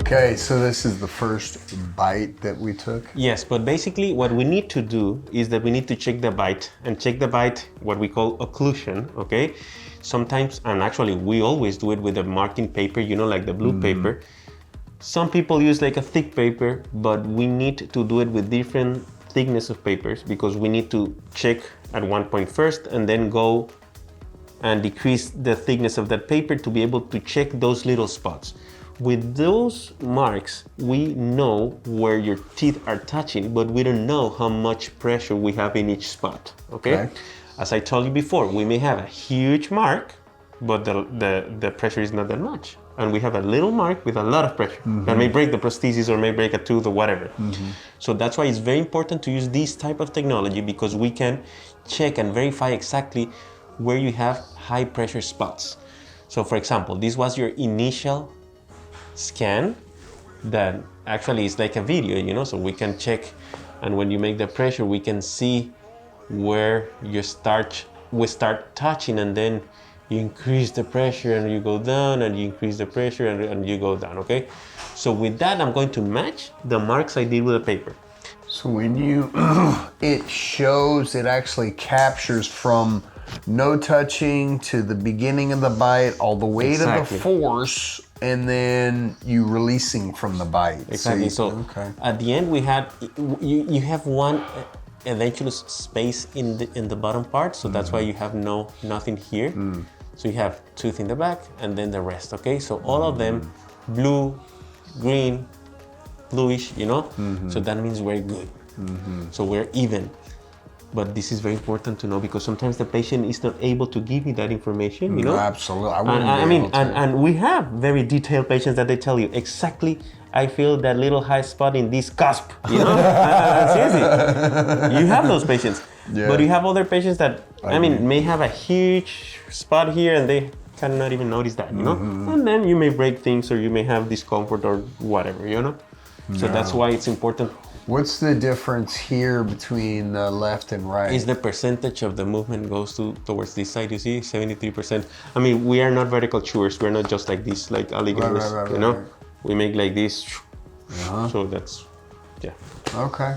Okay, so this is the first bite that we took? Yes, but basically what we need to do is that we need to check the bite, and check the bite, what we call occlusion, okay? Sometimes, and actually we always do it with a marking paper, you know, like the blue paper. Some people use like a thick paper, but we need to do it with different thickness of papers because we need to check at one point first and then go and decrease the thickness of that paper to be able to check those little spots. With those marks, we know where your teeth are touching, but we don't know how much pressure we have in each spot, okay? As I told you before, we may have a huge mark, but the pressure is not that much. And we have a little mark with a lot of pressure that may break the prosthesis or may break a tooth or whatever. So that's why it's very important to use this type of technology, because we can check and verify exactly where you have high pressure spots. So for example, this was your initial scan that actually is like a video, you know, so we can check, and when you make the pressure, we can see where we start touching, and then you increase the pressure and you go down, and you increase the pressure and you go down, okay? So with that, I'm going to match the marks I did with the paper. So when you, it shows, it actually captures from no touching to the beginning of the bite, all the way to the force, and then you releasing from the bite. Exactly. So at the end, we had you have one eventual space in the bottom part, so that's why you have nothing here. So you have tooth in the back and then the rest. Okay, so all of them blue, green, bluish, you know. So that means we're good. So we're even. But this is very important to know, because sometimes the patient is not able to give you that information, you know? Absolutely. And we have very detailed patients that they tell you exactly, I feel that little high spot in this cusp, you know? Seriously. You have those patients. But you have other patients that, may have a huge spot here and they cannot even notice that, you know? And then you may break things, or you may have discomfort or whatever, you know? So that's why it's important. What's the difference here between left and right? Is the percentage of the movement goes towards this side, you see, 73%. I mean, we are not vertical chewers. We're not just like this, like alligators, you know? We make like this. So that's, yeah. Okay.